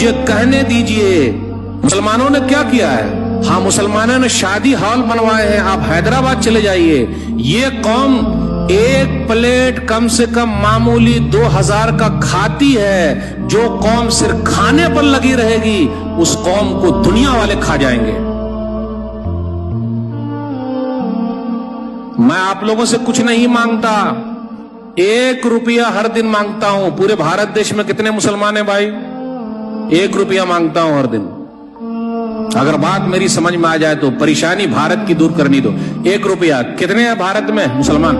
یہ کہنے دیجئے مسلمانوں نے کیا کیا ہے؟ ہاں مسلمانوں نے شادی ہال بنوائے ہیں. آپ حیدرآباد چلے جائیے, یہ قوم ایک پلیٹ کم سے کم معمولی 2000 کا کھاتی ہے. جو قوم صرف کھانے پر لگی رہے گی اس قوم کو دنیا والے کھا جائیں گے. میں آپ لوگوں سے کچھ نہیں مانگتا, 1 روپیہ ہر دن مانگتا ہوں. پورے بھارت دیش میں کتنے مسلمان ہیں بھائی؟ 1 روپیہ مانگتا ہوں ہر دن. اگر بات میری سمجھ میں آ جائے تو پریشانی بھارت کی دور کرنی دو. 1 روپیہ کتنے ہیں بھارت میں مسلمان؟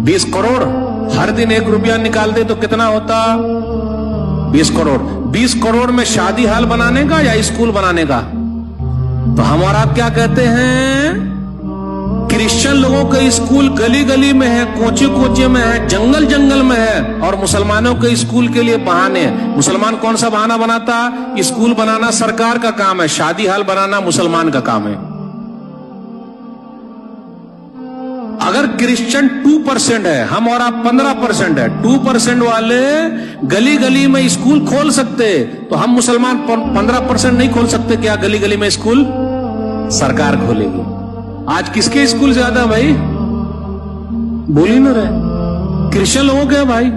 20 کروڑ. ہر دن 1 روپیہ نکال دے تو کتنا ہوتا؟ 20 کروڑ. 20 کروڑ میں شادی ہال بنانے کا یا اسکول بنانے کا؟ تو ہم اور آپ کیا کہتے ہیں؟ کرسچن لوگوں کا اسکول گلی گلی میں ہے, کوچے کوچے میں ہے, جنگل جنگل میں ہے, اور مسلمانوں کے اسکول کے لیے بہانے. مسلمان کون سا بہانہ بناتا؟ اسکول بنانا سرکار کا کام ہے, شادی ہال بنانا مسلمان کا کام ہے. اگر کرسچن 2% ہے, ہم اور آپ 15% ہے, 2% والے گلی گلی میں اسکول کھول سکتے, تو ہم مسلمان 15% نہیں کھول سکتے کیا گلی گلی میں اسکول؟ سرکار کھولے گی. آج کس کے اسکول زیادہ بھائی؟ بول ہی نہ رہے. کرسچن لوگوں کے بھائی,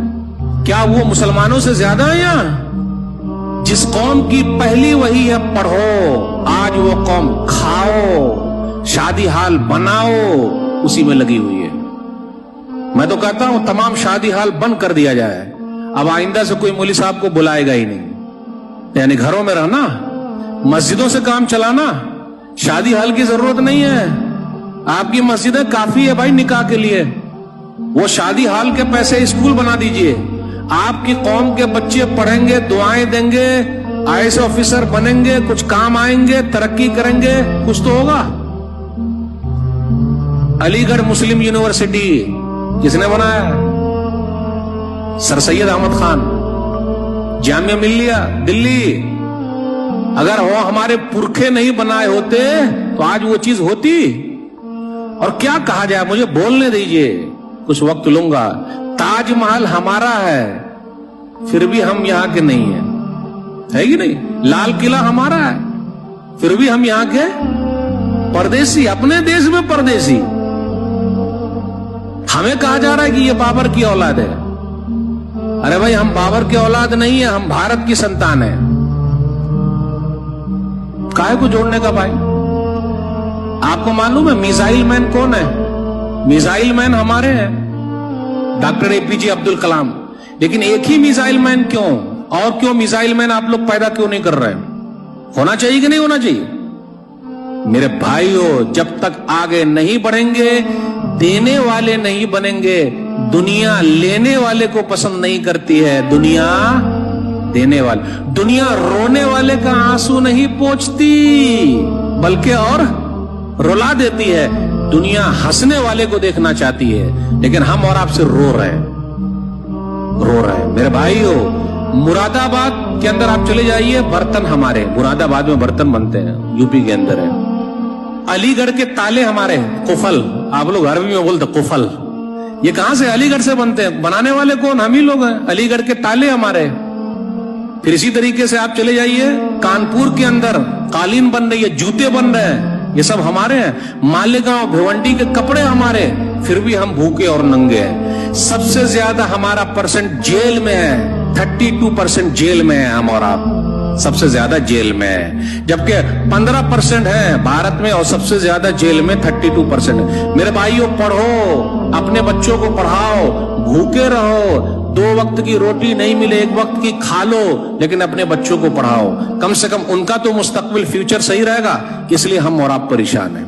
کیا وہ مسلمانوں سے زیادہ ہیں؟ یا جس قوم کی پہلی وہی ہے پڑھو, آج وہ قوم کھاؤ, شادی ہال بناؤ, اسی میں لگی ہوئی ہے. میں تو کہتا ہوں تمام شادی ہال بند کر دیا جائے. اب آئندہ سے کوئی مولوی صاحب کو بلائے گا ہی نہیں. یعنی گھروں میں رہنا, مسجدوں سے کام چلانا, شادی ہال کی ضرورت نہیں ہے. آپ کی مسجدیں کافی ہے بھائی نکاح کے لیے. وہ شادی ہال کے پیسے اسکول بنا دیجئے. آپ کی قوم کے بچے پڑھیں گے, دعائیں دیں گے, IAS آفیسر بنیں گے, کچھ کام آئیں گے, ترقی کریں گے, کچھ تو ہوگا. علی گڑھ مسلم یونیورسٹی کس نے بنایا؟ سر سید احمد خان. جامعہ ملیہ دلی, اگر وہ ہمارے پرکھے نہیں بنائے ہوتے تو آج وہ چیز ہوتی. اور کیا کہا جائے, مجھے بولنے دیجئے, کچھ وقت لوں گا. تاج محل ہمارا ہے پھر بھی ہم یہاں کے نہیں ہیں, ہے کہ نہیں؟ لال قلعہ ہمارا ہے پھر بھی ہم یہاں کے پردیسی, اپنے دیش میں پردیسی. ہمیں کہا جا رہا ہے کہ یہ بابر کی اولاد ہے. ارے بھائی ہم بابر کی اولاد نہیں ہیں, ہم بھارت کی سنتان ہیں. کائے کو جوڑنے کا بھائی؟ آپ کو معلوم ہے میزائل مین کون ہے؟ میزائل مین ہمارے ہیں, ڈاکٹر APJ عبد الکلام. لیکن ایک ہی میزائل مین کیوں؟ اور کیوں میزائل مین آپ لوگ پیدا کیوں نہیں کر رہے؟ ہونا چاہیے کہ نہیں ہونا چاہیے؟ میرے بھائیوں, جب تک آگے نہیں بڑھیں گے, دینے والے نہیں بنیں گے. دنیا لینے والے کو پسند نہیں کرتی ہے, دنیا دینے والے. دنیا رونے والے کا آنسو نہیں پوچھتی بلکہ اور رلا دیتی ہے. دنیا ہنسنے والے کو دیکھنا چاہتی ہے, لیکن ہم اور آپ سے رو رہے ہیں. میرے بھائیو, مراد آباد کے اندر آپ چلے جائیے, برتن ہمارے مراد آباد میں برتن بنتے ہیں, UP کے اندر ہے. علی گڑھ کے تالے ہمارے ہیں, قفل. آپ لوگ عربی میں بولتے قفل. یہ کہاں سے؟ علی گڑھ سے بنتے ہیں. بنانے والے کون؟ ہم ہی لوگ ہیں. علی گڑھ کے تالے ہمارے. پھر اسی طریقے سے آپ چلے جائیے, کانپور کے اندر قالین بن رہی ہے, جوتے بن رہے ہیں, یہ سب ہمارے ہیں. مالیگاؤں بھیونڈی کے کپڑے ہمارے, پھر بھی ہم بھوکے اور ننگے ہیں. سب سے زیادہ ہمارا پرسنٹ جیل میں ہے, 32% جیل میں ہے ہم اور آپ, سب سے زیادہ جیل میں ہے. جبکہ 15% ہے بھارت میں, اور سب سے زیادہ جیل میں 32% ہے. میرے بھائیوں, پڑھو, اپنے بچوں کو پڑھاؤ, بھوکے رہو, 2 وقت کی روٹی نہیں ملے 1 وقت کی کھا لو, لیکن اپنے بچوں کو پڑھاؤ. کم سے کم ان کا تو مستقبل فیوچر صحیح رہے گا. اس لیے ہم اور آپ پریشان ہیں.